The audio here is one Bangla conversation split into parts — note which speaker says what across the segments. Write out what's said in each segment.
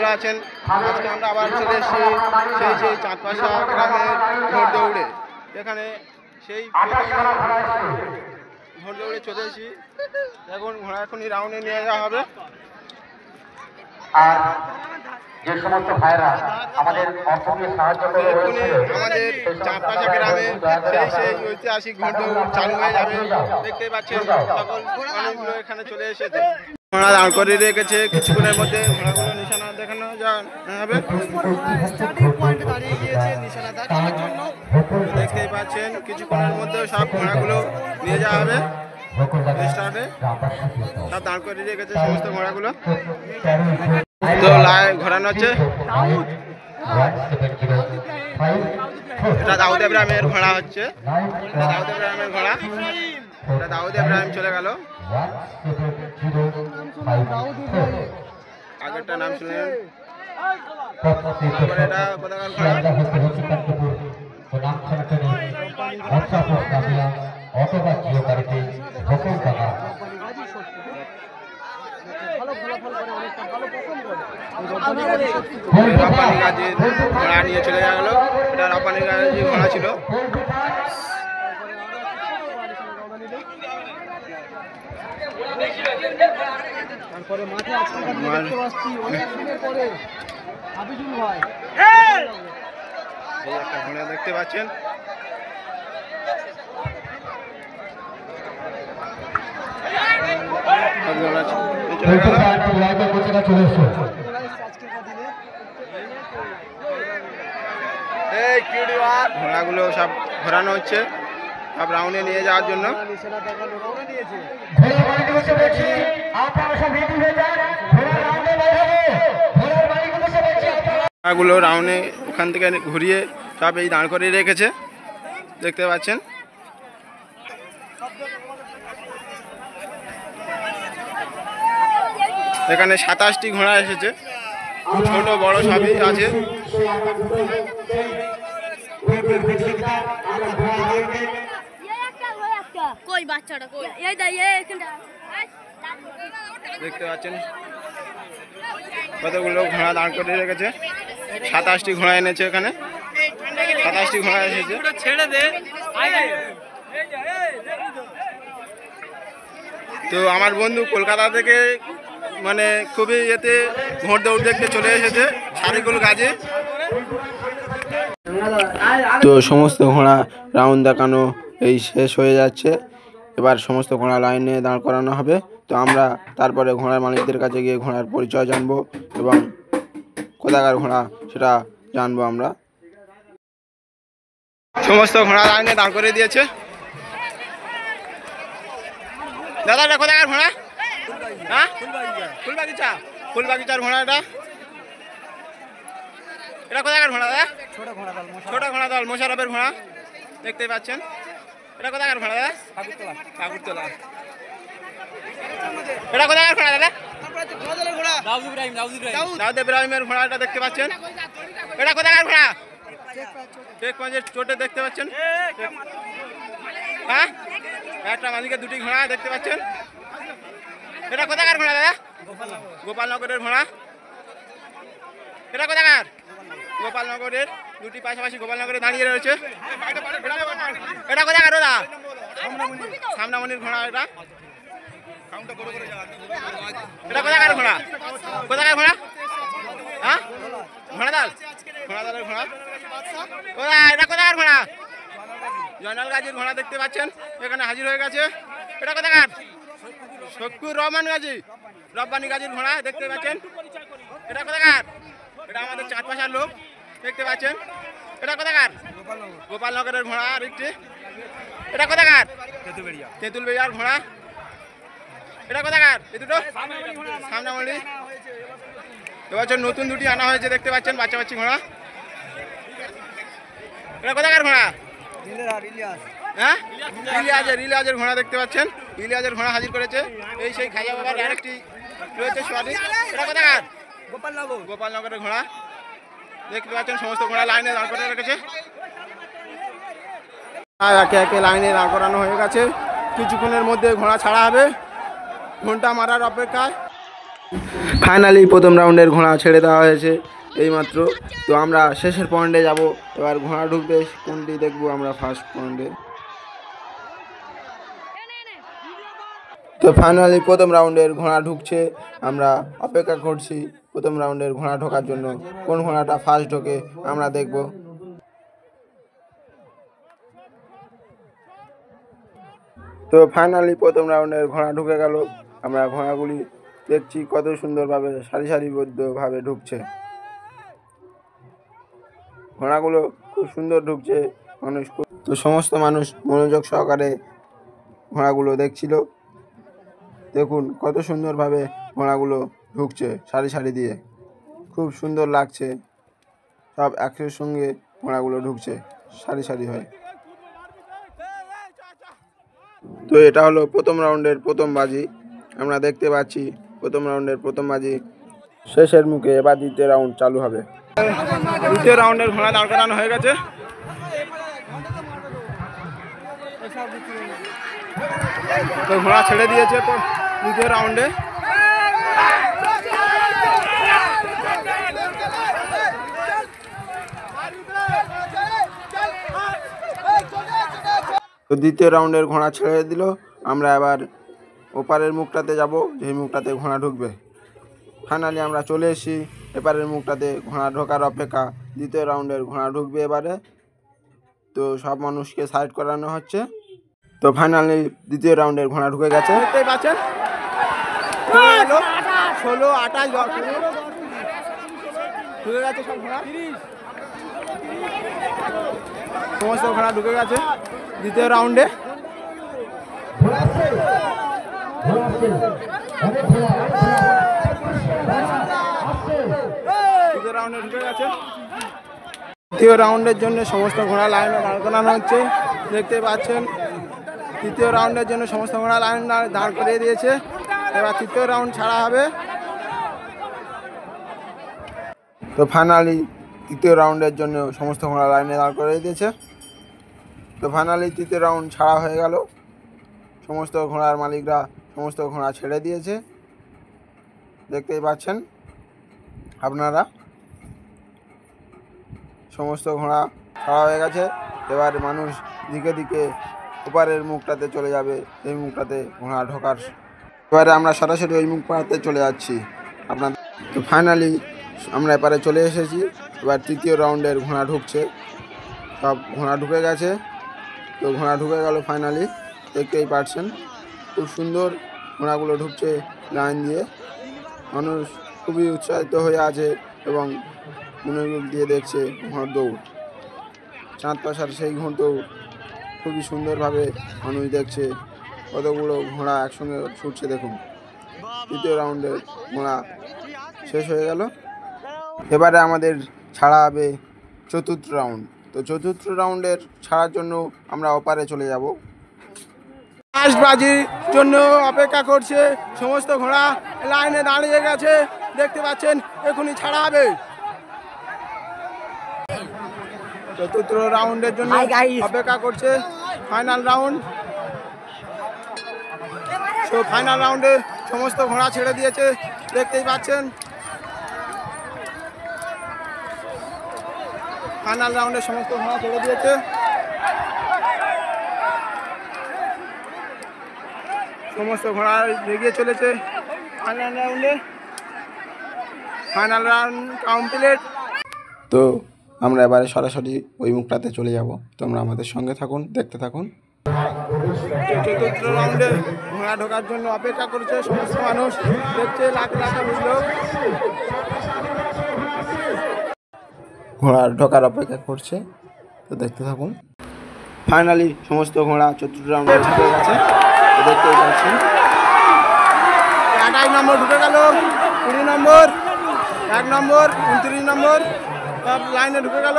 Speaker 1: ভালো আছেন? আজকে আমরা আবার চলে এসেছি সেই চাঁদপাশা গ্রামের ঘোড় দৌড়ে। এখানে সেই ঘোড় দৌড়ে চলে এসেছি। এখন ঘোড়া এখনই রাউন্ডে নিয়ে যাওয়া হবে।
Speaker 2: আর যে সমস্ত ভাইরা আমাদের অর্থনীতি সাহায্য করে
Speaker 1: আমাদের চাঁদপাশা গ্রামে সেই ঐতিহাসিক ঘোড় দৌড় চালু হয়ে যাবে। দেখতে পাচ্ছেন সকল মানুষগুলো এখানে চলে এসেছে। ঘোড়া দাঁড় করে রেখেছে, কিছুক্ষণের মধ্যে ঘোড়াগুলো নিশানা দেখানো যাবে। দেখতেই পাচ্ছেন কিছুক্ষণের মধ্যে সব ঘোড়াগুলো নিয়ে যাওয়া হবে স্টার্টে। সব দাঁড় করে রেখেছে সমস্ত ঘোড়াগুলো। তো ঘোরানো হচ্ছে। এটা দাউদ ইব্রাহিমের ঘোড়া হচ্ছে। দাউদ ইব্রাহিমের ঘোড়া। এটা দাউদ ইব্রাহিম চলে গেল। আগেরটা নাম শুনলেন। এটা পতাকার ঘোড়া। রব্বানি গাজীর ঘোড়া নিয়ে চলে গেল। এটা রব্বানি গাজীর ঘোড়া ছিল।
Speaker 3: তারপরে মাঠে আজকে দেখতে পাচ্ছি অনেক দিনের পরে হাবিজুল ভাই
Speaker 1: এই একটা ঘোড়া দেখতে পাচ্ছেন। ঘোড়াগুলো সব ঘোরানো হচ্ছে সব রাউন্ডে নিয়ে যাওয়ার জন্য। ঘোড়াগুলো রাউন্ডে ওখান থেকে ঘুরিয়ে সব এই দাঁড় করিয়ে রেখেছে দেখতে পাচ্ছেন। এখানে 27টি ঘোড়া এসেছে, ছোট বড় সবই আছে। দেখতে পাচ্ছেন কতগুলো ঘোড়া দাঁড় করে রেখেছে। 27টি ঘোড়া এনেছে এখানে, 27টি ঘোড়া এসেছে। তো আমার বন্ধু কলকাতা থেকে মানে খুবই এতে ঘোড় দৌড় দেখতে চলে এসেছে সারিকুল গাজী। তো সমস্ত ঘোড়া রাউন্ড দেখানো এই শেষ হয়ে যাচ্ছে। এবার সমস্ত ঘোড়া লাইনে দাঁড় করানো হবে। তো আমরা তারপরে ঘোড়ার মালিকদের কাছে গিয়ে ঘোড়ার পরিচয় জানবো এবং কোথাকার ঘোড়া সেটা জানবো আমরা। সমস্ত ঘোড়া লাইনে দাঁড় করে দিয়েছে। দাদা এটা কোথাকার ঘোড়া? হ্যাঁ, ফুলবাগিচার ঘোড়া। এটা কোথাকার ঘোড়া দাদা? ছোট ঘোড়া দল মোশারফের ঘোড়া দেখতে পাচ্ছেন। এটা কোথাকার ঘোড়া দাদা? ঠাকুরতলা। এটা কোথাকার ঘোড়া দাদা? দাউদ ইব্রাহিমের ঘোড়াটা দেখতে পাচ্ছেন। এটা কোথাকার ঘোড়া? শেখগঞ্জের চোটে দেখতে পাচ্ছেন। হ্যাঁ, একটা মালিকের দুটি ঘোড়া দেখতে পাচ্ছেন। এটা কোথাকার ঘোড়া দাদা? গোপালনগরের ঘোড়া। এটা কোথাকার? গোপালনগরের দুটি পাশাপাশি গোপালনগরে দাঁড়িয়ে রয়েছে। এটা কোথাকার দাদা? সামনামণির ঘোড়া। এটা কোথাকার ঘোড়া? কোথাকার ঘোড়া? হ্যাঁ, ঘোড়াদালের ঘোড়া। এটা কোথাকার ঘোড়া? জয়নাল গাজীর ঘোড়া দেখতে পাচ্ছেন এখানে হাজির হয়ে গেছে। এটা কোথাকার? শকুর রহমান গাজী রব্বানি গাজীর ঘোড়া দেখতে পাচ্ছেন। এটা কোথাকার? এটা আমাদের চাঁদপাশার লোক দেখতে পাচ্ছেন। এটা কোথাকার? গোপালনগরের ঘোড়া আরেকটি। এটা কোথাকার? তেঁতুলবেড়িয়ার ঘোড়া। এটা কোথাকার? এই দুটো সামনামণি। এবছর নতুন দুটি আনা হয়েছে দেখতে পাচ্ছেন, বাচ্চা বাচ্চি ঘোড়া। এটা কোথাকার ঘোড়া? হ্যাঁ, ইলিয়াজের ঘোড়া দেখতে পাচ্ছেন। ইলিয়াজের ঘোড়া হাজির করেছে। এই সেই খাইয়া বাবার আরেকটি রয়েছে সোয়াদি। এটা কোথাকার? গোপালনগরের ঘোড়া দেখতে পাচ্ছেন। সমস্ত ঘোড়া লাইনে দাঁড় করে রেখেছে। একে একে লাইনে দাঁড় করানো হয়ে গেছে। কিছুক্ষণের মধ্যে ঘোড়া ছাড়া হবে। ঘন্টা মারার অপেক্ষায়। ফাইনালি প্রথম রাউন্ডের ঘোড়া ছেড়ে দেওয়া হয়েছে এইমাত্র। তো আমরা শেষের পয়েন্টে যাব। এবার ঘোড়া ঢুকবে, কোনটি দেখবো আমরা ফার্স্ট পয়েন্টে। তো ফাইনালি প্রথম রাউন্ডের ঘোড়া ঢুকছে, আমরা অপেক্ষা করছি প্রথম রাউন্ডের ঘোড়া ঢোকার জন্য। কোন ঘোড়াটা ফার্স্ট ঢোকে আমরা দেখব। তো ফাইনালি প্রথম রাউন্ডের ঘোড়া ঢুকে গেল। আমরা ঘোড়াগুলি দেখছি কত সুন্দরভাবে সারিবদ্ধভাবে ঢুকছে। ঘোড়াগুলো খুব সুন্দর ঢুকছে। তো সমস্ত মানুষ মনোযোগ সহকারে ঘোড়াগুলো দেখছিল। দেখুন কত সুন্দরভাবে ঘোড়াগুলো ঢুকছে সারি সারি দিয়ে, খুব সুন্দর লাগছে। সব একের সঙ্গে ঘোড়াগুলো ঢুকছে সারি সারি হয়ে। তো এটা হলো প্রথম রাউন্ডের প্রথম বাজি। আমরা দেখতে পাচ্ছি প্রথম রাউন্ডের প্রথম বাজি শেষের মুখে। এবার দ্বিতীয় রাউন্ড চালু হবে। দ্বিতীয় রাউন্ডের ঘোড়া দাঁড় করানো হয়ে গেছে। তো ঘোড়া ছেড়ে দিয়েছে দ্বিতীয় রাউন্ডে। তো দ্বিতীয় রাউন্ডের ঘোড়া ছেড়ে দিল। আমরা এবার ওপারের মুখটাতে যাব, যেই মুখটাতে ঘোড়া ঢুকবে। ফাইনালি আমরা চলে এসেছি এপারের মুখটাতে। ঘোড়া ঢোকার অপেক্ষা। দ্বিতীয় রাউন্ডের ঘোড়া ঢুকবে এবারে। তো সব মানুষকে সাইড করানো হচ্ছে। তো ফাইনালি দ্বিতীয় রাউন্ডের ঘোড়া ঢুকে গেছে। দেখতেই পাচ্ছেন 16, 28 ঢুকে গেছে সব ঘোড়া। সমস্ত ঘোড়া ঢুকে গেছে দ্বিতীয় রাউন্ডে। দ্বিতীয় রাউন্ডে ঢুকে গেছে। তৃতীয় রাউন্ডের জন্য সমস্ত ঘোড়া লাইনে দাঁড় করানো হচ্ছে, দেখতে পাচ্ছেন। তৃতীয় রাউন্ডের জন্য সমস্ত ঘোড়া লাইন দাঁড় করিয়ে দিয়েছে। এবার তৃতীয় রাউন্ড ছাড়া হবে। তো ফাইনালি তৃতীয় রাউন্ডের জন্য সমস্ত ঘোড়া লাইনে দাঁড় করিয়ে দিয়েছে। তো ফাইনালি তৃতীয় রাউন্ড ছাড়া হয়ে গেল। সমস্ত ঘোড়ার মালিকরা সমস্ত ঘোড়া ছেড়ে দিয়েছে, দেখতেই পাচ্ছেন আপনারা। সমস্ত ঘোড়া ছাড়া হয়ে গেছে। এবার মানুষ দিকে দিকে ওপারের মুখটাতে চলে যাবে, এই মুখটাতে ঘোড়া ঢোকার। এবারে আমরা সরাসরি ওই মুখটাতে চলে যাচ্ছি আপনাদের। তো ফাইনালি আমরা এপারে চলে এসেছি। এবার তৃতীয় রাউন্ডের ঘোড়া ঢুকছে, সব ঘোড়া ঢুকে গেছে। তো ঘোড়া ঢুকে গেল ফাইনালি, দেখতেই পাচ্ছেন খুব সুন্দর ঘোড়াগুলো ঢুকছে লাইন দিয়ে। মানুষ খুবই উৎসাহিত হয়ে আছে এবং মনোযোগ দিয়ে দেখছে ঘোড়ার দৌড়। চাঁদ পাশার সেই ঘোড় দৌড় খুবই সুন্দরভাবে মানুষ দেখছে। কতগুলো ঘোড়া একসঙ্গে ছুটছে দেখুন। তৃতীয় রাউন্ডের ঘোড়া শেষ হয়ে গেল। এবারে আমাদের ছাড়া হবে চতুর্থ রাউন্ড। তো চতুর্থ রাউন্ডের ছাড়ার জন্য আমরা ওপারে চলে যাব। ফার্স্ট বাজির জন্য অপেক্ষা করছে। সমস্ত ঘোড়া লাইনে দাঁড়িয়ে গেছে, দেখতে পাচ্ছেন এখনই ছাড়া হবে। চতুর্থ রাউন্ডের জন্য অপেক্ষা করছে। Final round. তো ফাইনাল রাউন্ডে সমস্ত ঘোড়া ছেড়ে দিয়েছে, দেখতেই পাচ্ছেন। ফাইনাল রাউন্ডে সমস্ত ঘোড়া ছেড়ে দিয়েছে। সমস্ত ঘোড়া এগিয়ে চলেছে ফাইনাল রাউন্ডে। Final round complete. তো আমরা এবারে সরাসরি ওই মুখটাতে চলে যাব। তোমরা আমাদের সঙ্গে থাকুন, দেখতে থাকুন। চতুর্থ রাউন্ডে ঘোড়া ঢোকার জন্য অপেক্ষা করছে সমস্ত মানুষ, দেখছে লাখ লাখ লোক ঘোড়া ঢোকার অপেক্ষা করছে। তো দেখতে থাকুন। ফাইনালি সমস্ত ঘোড়া চতুর্থ রাউন্ডে ঢুকে গেছে, দেখতেই পাচ্ছেন। 28 নম্বর ঢুকে গেল, 20 নম্বর, 1 নম্বর, 29 নম্বর সব লাইনে ঢুকে গেল।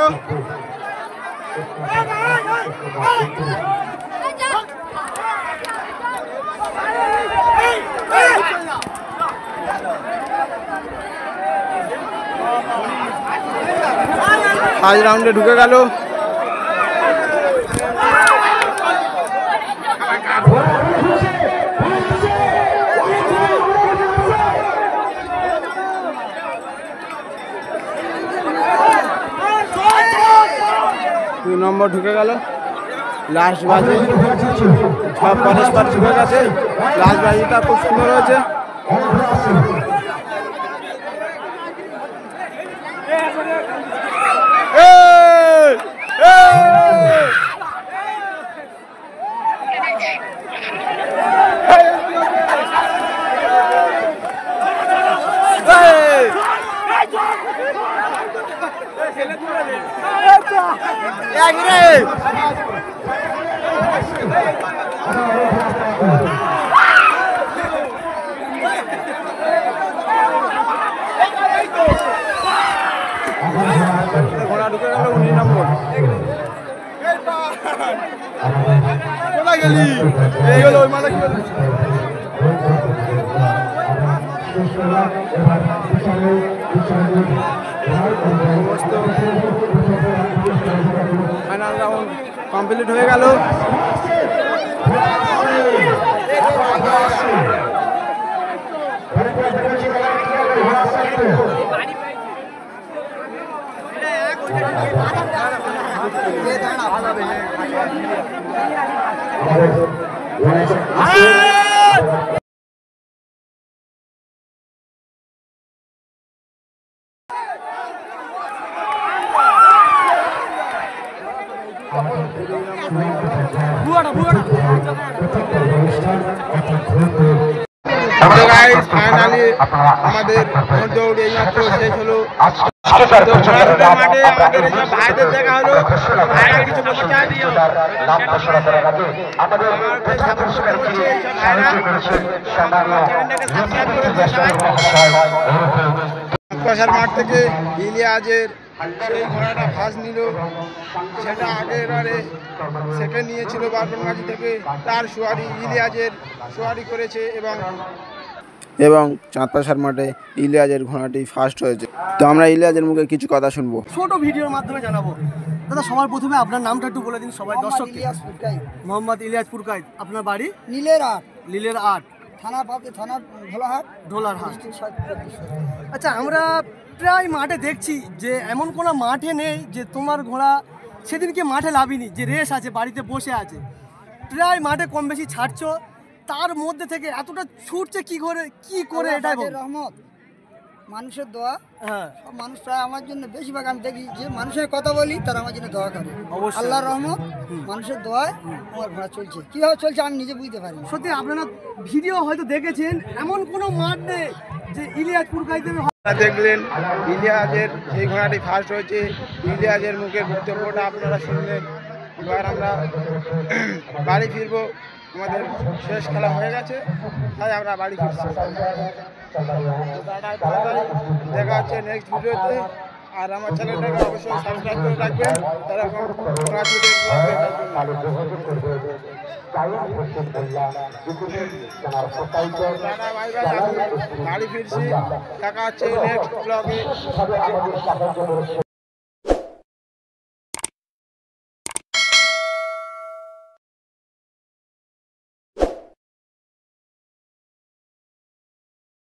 Speaker 1: ফার্স্ট রাউন্ডে ঢুকে গেল। নম্বর ঢুকে গেল, লাস্ট বাজি সব পরস্পর ঢুকে গেছে। লাস্ট বাজিটা খুব সুন্দর হয়েছে। ঘোড়া ঢুকে গেল 19 নম্বর। কোথায় গেলি? এই হলো ওই মালা কি হলো? ফাইনাল রাউন্ড কমপ্লিট হয়ে গেল। ফাইনালি আমাদের দৌড় এইমাত্র শেষ হলো। মাঠে আমাদের সব ভাইদের দেখা হলো। ভাইরা কিছু বলতে চায় মাঠ থেকে ইলিয়াজের সেই ঘোড়াটা ফার্স্ট নিল, সেটা আগের বারে সেকেন্ড নিয়েছিল বারবানগাজী থেকে। তার সোয়ারি ইলিয়াজের সোয়ারি করেছে এবং চাঁদপাশার মাঠে ইলিয়াজের ঘোড়াটি ফার্স্ট হয়েছে। তো আমরা ইলিয়াজের মুখে কিছু কথা শুনবো,
Speaker 3: ছোট ভিডিওর মাধ্যমে জানাবো। দাদা সবার প্রথমে আপনার নামটা একটু বলে দিন সবাই দর্শক। মোহাম্মদ ইলিয়াস পুরকাইত। আপনার বাড়ি? লীলের আট, থানা ঢোলারহাট। আচ্ছা, আমরা প্রায় মাঠে দেখছি যে এমন কোনো মাঠে নেই যে তোমার ঘোড়া সেদিনকে মাঠে লাভিনি, যে রেস আছে বাড়িতে বসে আছে। প্রায় মাঠে কম বেশি ছাড়ছ, তার মধ্যে থেকে এতটা ছুটছে কি করে এটা
Speaker 4: রহমত, মানুষের দোয়া। হ্যাঁ, মানুষ প্রায় আমার জন্য বেশিরভাগ আমি দেখি যে মানুষের কথা বলি তারা আমার জন্য দোয়া করে। আল্লাহর রহমত, মানুষের দোয়ায় আমার ঘোড়া চলছে। কিভাবে চলছে আমি নিজে বুঝতে পারি।
Speaker 3: সত্যি আপনারা ভিডিও হয়তো দেখেছেন, এমন কোনো মাঠ নেই যে ইলিয়াস পুরকাইতের।
Speaker 1: দেখলেন ইলিয়াজের সেই ঘোড়াটি ফার্স্ট হয়েছে। ইলিয়াজের মুখের বক্তব্যটা আপনারা শুনলেন। এবার আমরা বাড়ি ফিরবো, আমাদের শেষ খেলা হয়ে গেছে, তাই আমরা বাড়ি ফিরছি। দেখা হচ্ছে নেক্সট ভিডিওতে। আর আমার চ্যানেলটাকে অবশ্যই সাবস্ক্রাইব করে রাখবেন। বাড়ি ফিরছি, দেখা হচ্ছে নেক্সট ব্লগে।